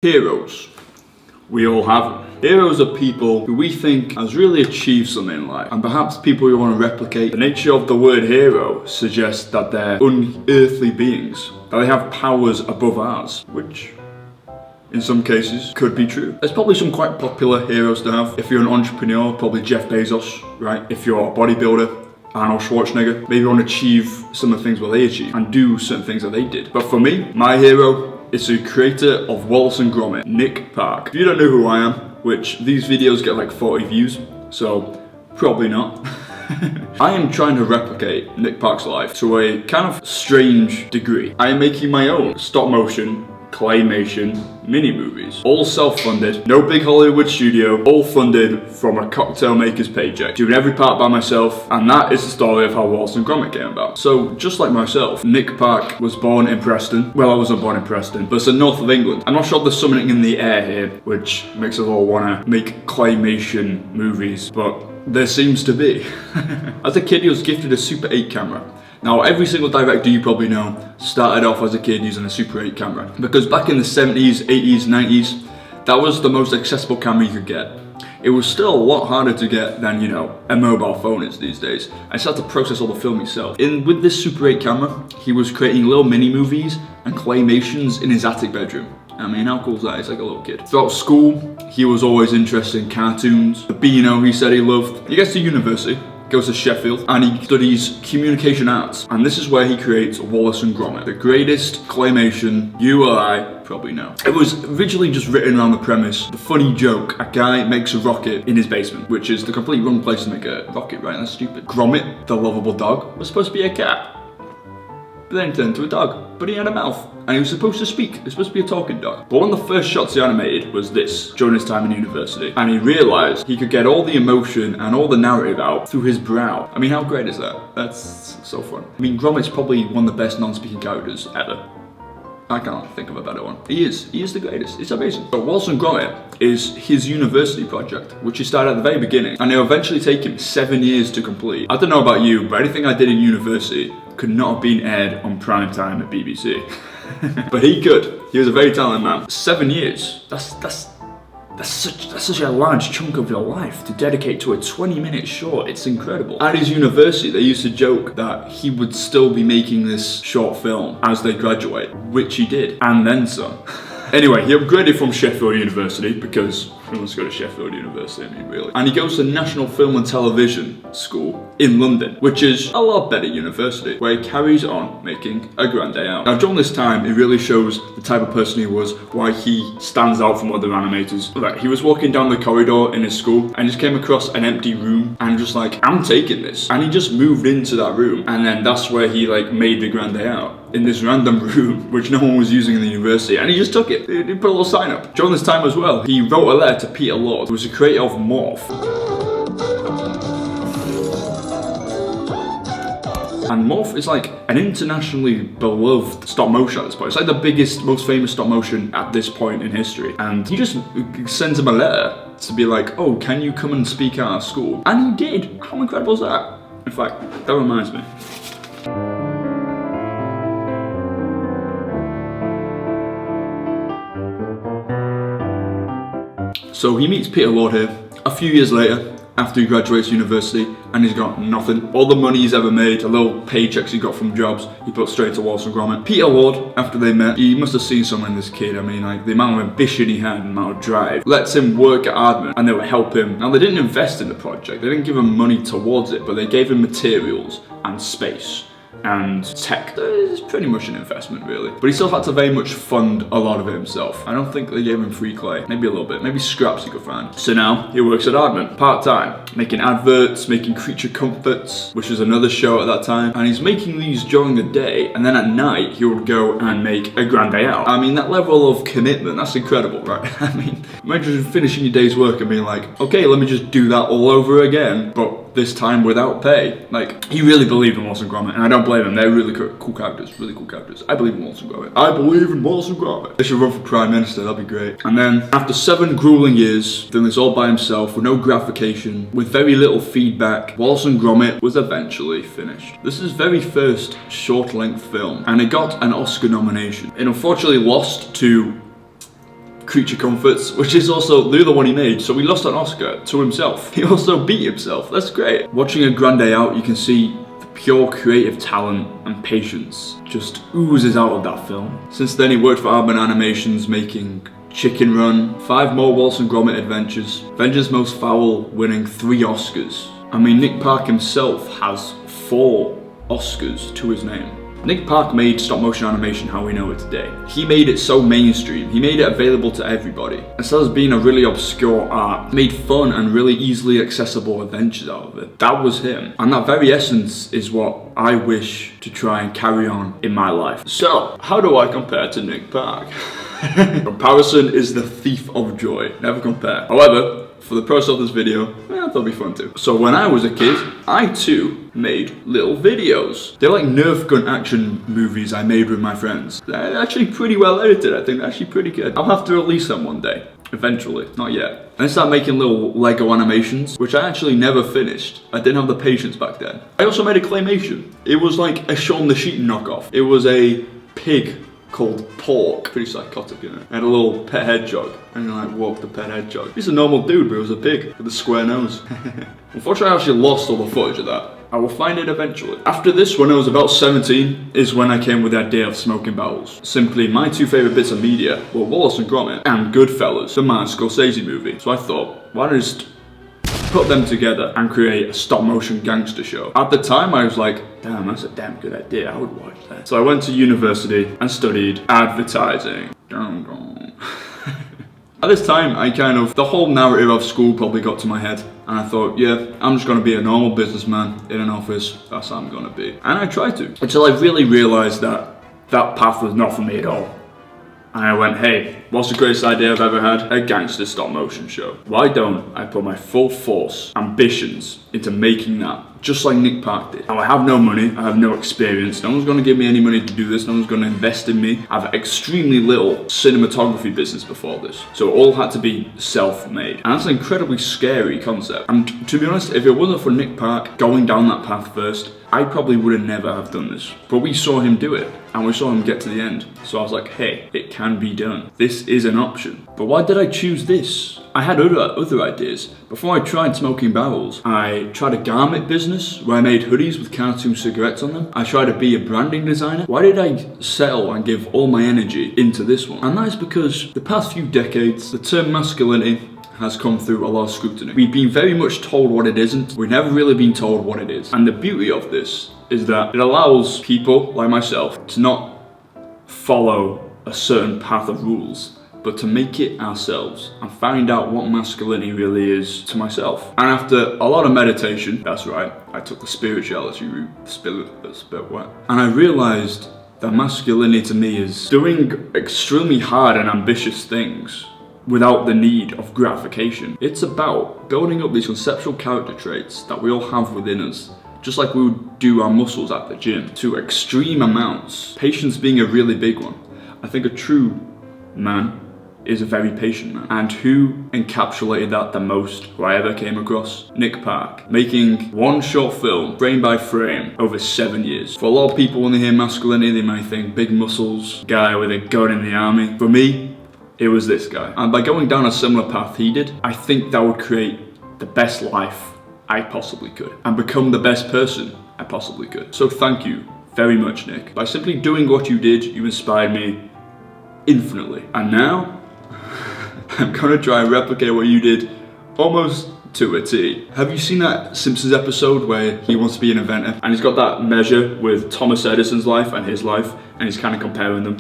Heroes. We all have them. Heroes are people who we think has really achieved something in life, and perhaps people we want to replicate. The nature of the word hero suggests that they're unearthly beings, that they have powers above ours, which in some cases could be true. There's probably some quite popular heroes to have. If you're an entrepreneur, probably Jeff Bezos, right? If you're a bodybuilder, Arnold Schwarzenegger. Maybe you want to achieve some of the things that they achieved and do certain things that they did. But for me, my hero is the creator of Wallace and Gromit, Nick Park. If you don't know who I am, which these videos get like 40 views, so probably not. I am trying to replicate Nick Park's life to a kind of strange degree. I am making my own stop motion claymation mini movies, all self-funded, no big Hollywood studio, all funded from a cocktail maker's paycheck, doing every part by myself, and that is the story of how Wallace and Gromit came about. So just like myself, Nick Park was born in Preston. Well, I wasn't born in Preston, but it's the north of England. I'm not sure there's something in the air here which makes us all want to make claymation movies, but there seems to be. As a kid, he was gifted a Super 8 camera. Now, every single director you probably know started off as a kid using a Super 8 camera, because back in the 70s, 80s, 90s, that was the most accessible camera you could get. It was still a lot harder to get than, you know, a mobile phone is these days. I just had to process all the film yourself. With this Super 8 camera, he was creating little mini movies and claymations in his attic bedroom. I mean, how cool is that? He's like a little kid. Throughout school, he was always interested in cartoons. The Beano he said he loved. He gets to university, goes to Sheffield, and he studies communication arts. And this is where he creates Wallace and Gromit, the greatest claymation you or I probably know. It was originally just written around the premise, the funny joke, a guy makes a rocket in his basement, which is the complete wrong place to make a rocket, right? That's stupid. Gromit, the lovable dog, was supposed to be a cat, but then he turned into a dog, but he had a mouth, and he was supposed to speak. He was supposed to be a talking dog. But one of the first shots he animated was this, during his time in university, and he realised he could get all the emotion and all the narrative out through his brow. I mean, how great is that? That's so fun. I mean, Gromit's probably one of the best non-speaking characters ever. I can't think of a better one. He is the greatest. It's amazing. But Wallace and Gromit is his university project, which he started at the very beginning, and it'll eventually take him 7 years to complete. I don't know about you, but anything I did in university could not have been aired on prime time at BBC. But he could. He was a very talented man. 7 years. That's such a large chunk of your life to dedicate to a 20-minute short. It's incredible. At his university, they used to joke that he would still be making this short film as they graduate, which he did, and then some. Anyway, he upgraded from Sheffield University, because who wants to go to Sheffield University, I mean, really? And he goes to National Film and Television School in London, which is a lot better university, where he carries on making a grand day out. Now, during this time, it really shows the type of person he was, why he stands out from other animators. Like, he was walking down the corridor in his school, and just came across an empty room, and just like, I'm taking this. And he just moved into that room, and then that's where he like made the grand day out. In this random room, which no one was using in the university, and he just took it. He put a little sign up. During this time as well, he wrote a letter to Peter Lord, who was the creator of Morph. And Morph is like an internationally beloved stop motion at this point. It's like the biggest, most famous stop motion at this point in history. And he just sends him a letter to be like, oh, can you come and speak at our school? And he did. How incredible is that? In fact, that reminds me. So he meets Peter Lord here a few years later, after he graduates university, and he's got nothing. All the money he's ever made, the little paychecks he got from jobs, he put straight to Wallace and Gromit. Peter Lord, after they met, he must have seen something in this kid. I mean, like, the amount of ambition he had, the amount of drive, lets him work at Aardman, and they would help him. Now, they didn't invest in the project, they didn't give him money towards it, but they gave him materials and space and tech. It's pretty much an investment, really. But he still had to very much fund a lot of it himself. I don't think they gave him free clay. Maybe a little bit. Maybe scraps he could find. So now he works at Aardman, part-time, making adverts, making Creature Comforts, which is another show at that time. And he's making these during the day, and then at night he would go and make a grand day out. I mean, that level of commitment, that's incredible, right? I mean, imagine finishing your day's work and being like, okay, let me just do that all over again, but this time without pay. Like, he really believed in Wallace and Gromit, and I don't blame him. They're really cool characters, really cool characters. I believe in Wallace and Gromit. I believe in Wallace and Gromit. They should run for Prime Minister, that'd be great. And then, after 7 grueling years, doing this all by himself, with no gratification, with very little feedback, Wallace and Gromit was eventually finished. This is his very first short-length film, and it got an Oscar nomination. It unfortunately lost to Creature Comforts, which is also the other one he made, so he lost an Oscar to himself. He also beat himself, that's great. Watching A Grand Day Out, you can see the pure creative talent and patience just oozes out of that film. Since then he worked for Aardman Animations making Chicken Run, 5 more Wallace and Gromit adventures, Avengers Most Foul winning 3 Oscars. I mean, Nick Park himself has 4 Oscars to his name. Nick Park made stop motion animation how we know it today. He made it so mainstream, he made it available to everybody. Instead of being a really obscure art, made fun and really easily accessible adventures out of it. That was him. And that very essence is what I wish to try and carry on in my life. So, how do I compare to Nick Park? Comparison is the thief of joy. Never compare. However, for the process of this video, that'll be fun too. So when I was a kid, I too made little videos. They're like Nerf gun action movies I made with my friends. They're actually pretty well edited, I think they're actually pretty good. I'll have to release them one day, eventually, not yet. And I started making little Lego animations, which I actually never finished. I didn't have the patience back then. I also made a claymation. It was like a Shaun the Sheep knockoff. It was a pig called Pork. Pretty psychotic, you know. I had a little pet hedgehog, and I walked the pet hedgehog. He's a normal dude, but it was a pig with a square nose. Unfortunately, I actually lost all the footage of that. I will find it eventually. After this, when I was about 17, is when I came with the idea of smoking barrels. Simply, my 2 favourite bits of media were Wallace and Gromit and Goodfellas, the Martin Scorsese movie. So I thought, why not just put them together and create a stop motion gangster show. At the time I was like, damn, that's a damn good idea, I would watch that. So I went to university and studied advertising. At this time, the whole narrative of school probably got to my head, and I thought, yeah, I'm just gonna be a normal businessman in an office, that's how I'm gonna be. And I tried to, until I really realized that that path was not for me at all. And I went, hey, what's the greatest idea I've ever had? A gangster stop motion show. Why don't I put my full force, ambitions into making that, just like Nick Park did? Now I have no money, I have no experience, no one's gonna give me any money to do this, no one's gonna invest in me. I have extremely little cinematography business before this, so it all had to be self-made. And that's an incredibly scary concept. And to be honest, if it wasn't for Nick Park going down that path first, I probably would have never have done this. But we saw him do it, and we saw him get to the end. So I was like, hey, it can be done. This is an option. But why did I choose this? I had other ideas. Before I tried smoking barrels, I tried a garment business where I made hoodies with cartoon cigarettes on them. I tried to be a branding designer. Why did I settle and give all my energy into this one? And that is because the past few decades, the term masculinity has come through a lot of scrutiny. We've been very much told what it isn't. We've never really been told what it is. And the beauty of this is that it allows people like myself to not follow a certain path of rules, but to make it ourselves and find out what masculinity really is to myself. And after a lot of meditation, that's right, I took the spirituality route, that's a bit wet, and I realized that masculinity to me is doing extremely hard and ambitious things without the need of gratification. It's about building up these conceptual character traits that we all have within us, just like we would do our muscles at the gym, to extreme amounts. Patience being a really big one. I think a true man is a very patient man. And who encapsulated that the most, who I ever came across? Nick Park. Making one short film, frame by frame, over 7 years. For a lot of people, when they hear masculinity, they might think big muscles, guy with a gun in the army. For me, it was this guy. And by going down a similar path he did, I think that would create the best life I possibly could and become the best person I possibly could. So thank you very much, Nick. By simply doing what you did, you inspired me infinitely. And now, I'm gonna try and replicate what you did almost to a T. Have you seen that Simpsons episode where he wants to be an inventor and he's got that measure with Thomas Edison's life and his life and he's kind of comparing them?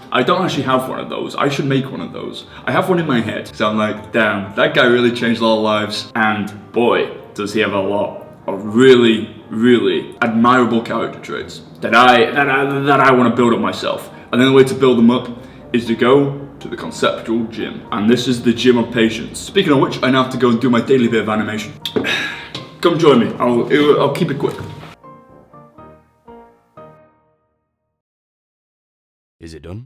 I don't actually have one of those. I should make one of those. I have one in my head. So I'm like, damn, that guy really changed a lot of lives. And boy, does he have a lot of really, really admirable character traits that I want to build up myself. And then the way to build them up is to go to the conceptual gym. And this is the gym of patience. Speaking of which, I now have to go and do my daily bit of animation. Come join me. I'll keep it quick. Is it done?